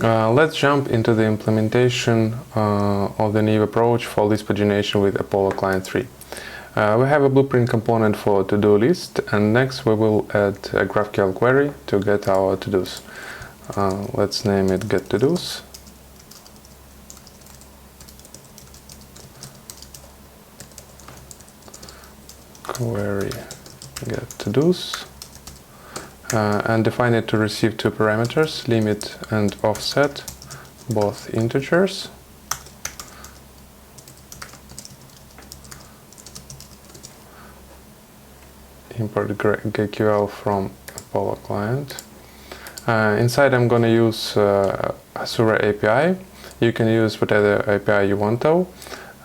Let's jump into the implementation of the new approach for list pagination with Apollo Client 3. We have a blueprint component for to-do list, and next we will add a GraphQL query to get our to-dos. Let's name it get to-dos. Query get to-dos. And define it to receive two parameters, limit and offset, both integers. Import GraphQL from Apollo client. Inside I'm going to use Azure API. You can use whatever API you want though.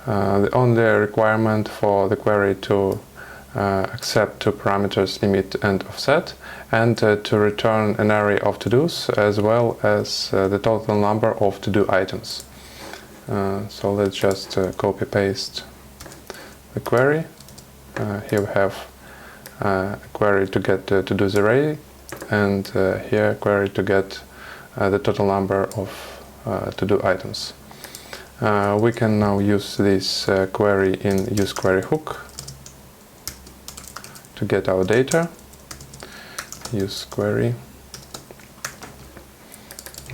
The only requirement for the query to accept two parameters, limit and offset, and to return an array of to-dos as well as the total number of to-do items. So let's just copy paste the query. Here we have a query to get the to-dos array, and here a query to get the total number of to-do items. We can now use this query in useQueryHook to get our data. Use query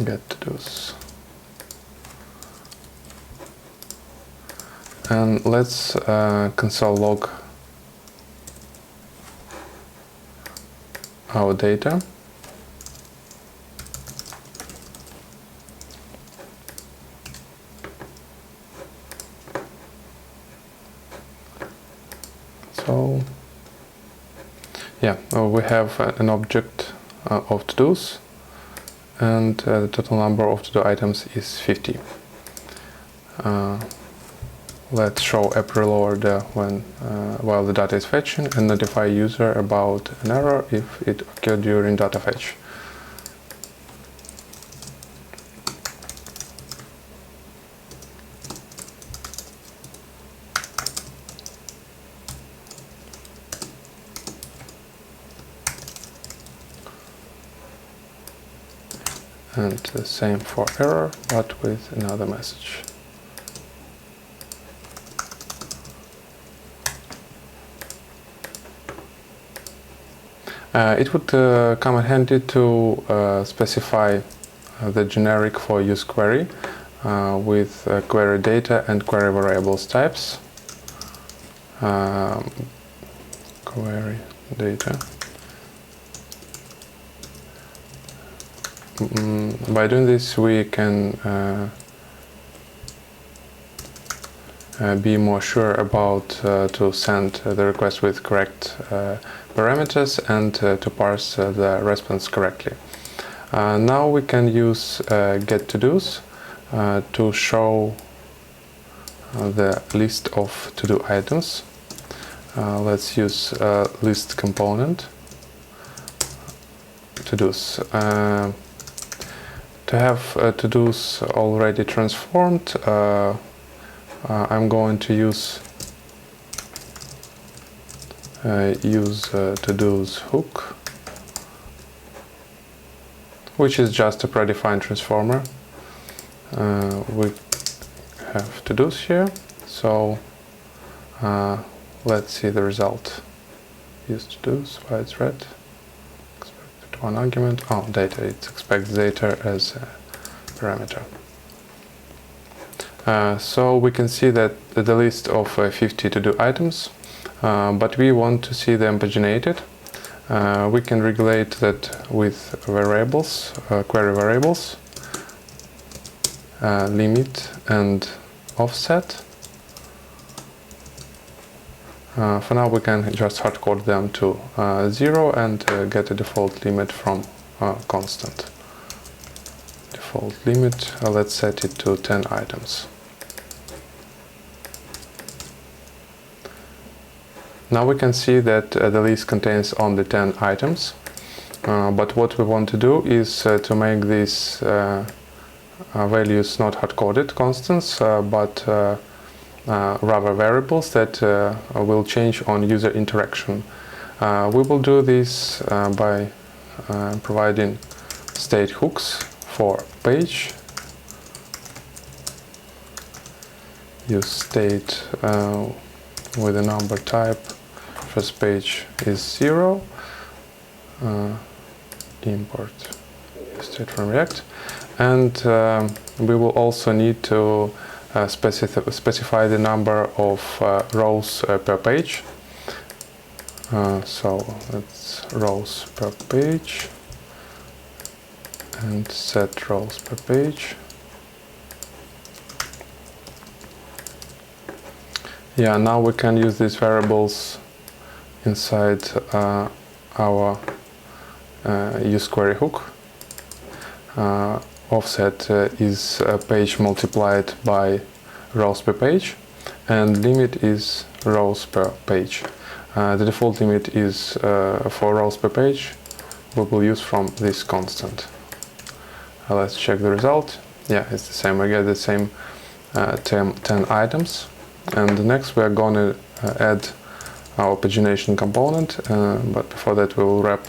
get to-dos, and let's console log our data. So yeah, we have an object of to-dos, and the total number of to-do items is 50. Let's show a preload while the data is fetching, and notify user about an error if it occurred during data fetch. And the same for error, but with another message. It would come in handy to specify the generic for use query with query data and query variables types. Query data. By doing this, we can be more sure about to send the request with correct parameters and to parse the response correctly. Now we can use get to-dos to show the list of to-do items. Let's use list component to-dos. To have to-dos already transformed, I'm going to use to-dos hook, which is just a predefined transformer. We have to-dos here, so let's see the result. Use to-dos, why it's red. One argument, data, it expects data as a parameter. So we can see that the list of 50 to-do items, but we want to see them paginated. We can regulate that with variables, query variables, limit and offset. For now we can just hardcode them to 0 and get a default limit from constant. Default limit, let's set it to 10 items. Now we can see that the list contains only 10 items, but what we want to do is to make these values not hard-coded constants, but rather variables that will change on user interaction. We will do this by providing state hooks for page, use state with a number type, first page is 0, import state from React, and we will also need to specify the number of rows per page. So that's rows per page, and set rows per page. Yeah, now we can use these variables inside our use query hook. Offset is a page multiplied by rows per page, and limit is rows per page. The default limit is for rows per page. We will use from this constant. Let's check the result. Yeah, it's the same. We get the same 10 items. And next we are going to add our pagination component, but before that we will wrap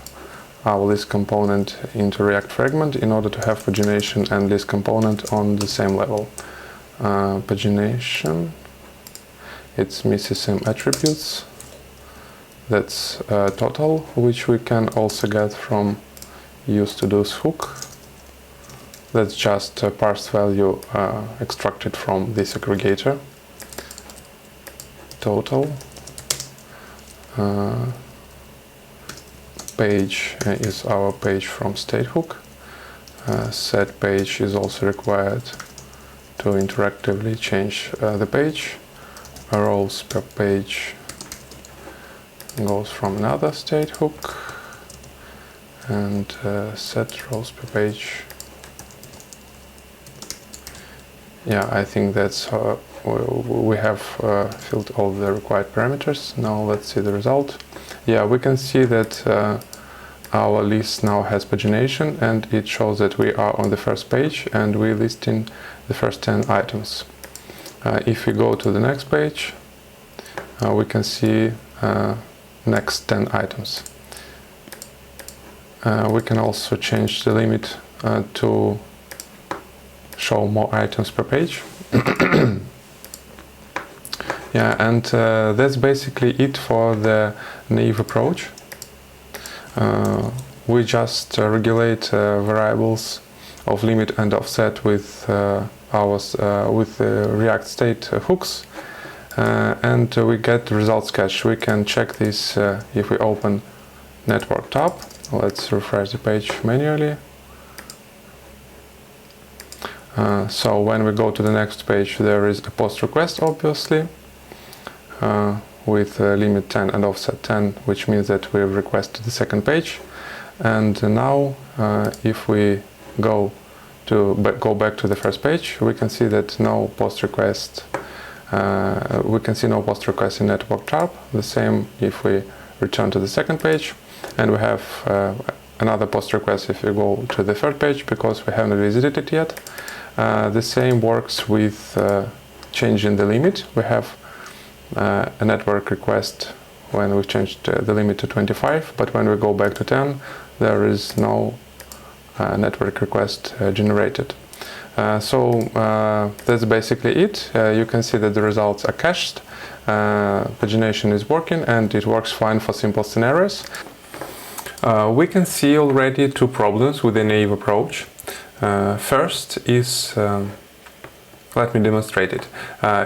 our list component into React fragment in order to have pagination and list component on the same level. Pagination, it's misses some attributes. That's total, which we can also get from useToDo's hook. That's just a parsed value extracted from this aggregator. Total. Page is our page from state hook. Set page is also required to interactively change the page. Rows per page goes from another state hook, and set rows per page. Yeah, I think that's we have filled all the required parameters. Now let's see the result. Yeah, we can see that our list now has pagination, and it shows that we are on the first page and we listing the first 10 items. If we go to the next page, we can see next 10 items. We can also change the limit to show more items per page. Yeah, and that's basically it for the naive approach. We just regulate variables of limit and offset with with React state hooks, and we get the results cache. We can check this if we open network tab. Let's refresh the page manually. So when we go to the next page, there is a post request, obviously, with limit 10 and offset 10, which means that we have requested the second page. And now, if we go back to the first page, we can see that no post request. We can see no post request in network tab. The same if we return to the second page, and we have another post request if we go to the third page because we haven't visited it yet. The same works with changing the limit. We have a network request when we changed the limit to 25, but when we go back to 10, there is no network request generated. So that's basically it. You can see that the results are cached. Pagination is working, and it works fine for simple scenarios. We can see already two problems with the naive approach. First is, let me demonstrate it.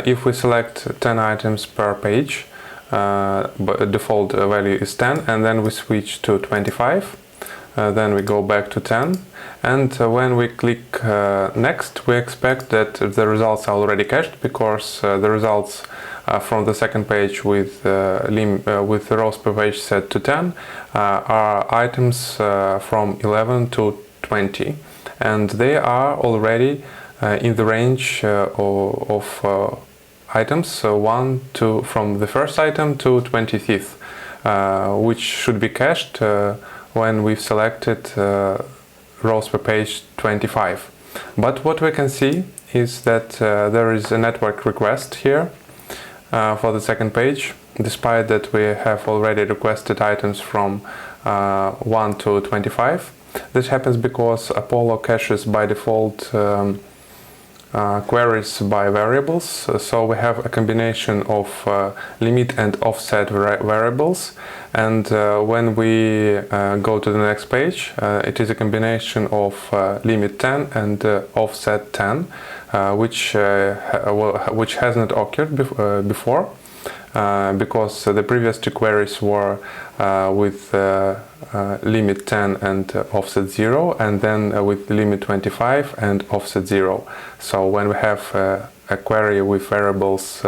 If we select 10 items per page, but default value is 10, and then we switch to 25, then we go back to 10, and when we click next, we expect that the results are already cached, because the results from the second page with the rows per page set to 10 are items from 11 to 20, and they are already in the range of items from the first item to 25th, which should be cached when we've selected rows per page 25. But what we can see is that there is a network request here for the second page, despite that we have already requested items from 1 to 25. This happens because Apollo caches by default queries by variables, so we have a combination of limit and offset variables, and when we go to the next page, it is a combination of limit 10 and offset 10, which has not occurred before, because the previous two queries were with limit 10 and offset 0, and then with limit 25 and offset 0. So when we have a query with variables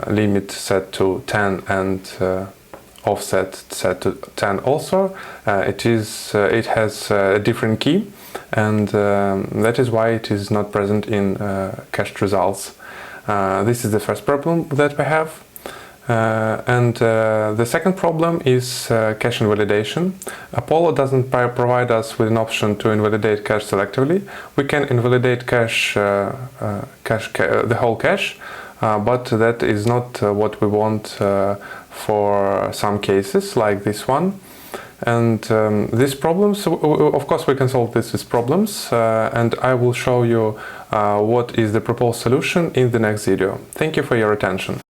limit set to 10 and offset set to 10 also, it has a different key, and that is why it is not present in cached results. This is the first problem that we have. And the second problem is cache invalidation. Apollo doesn't provide us with an option to invalidate cache selectively. We can invalidate the whole cache, but that is not what we want for some cases like this one. And these problems, of course, we can solve these problems, and I will show you what is the proposed solution in the next video. Thank you for your attention.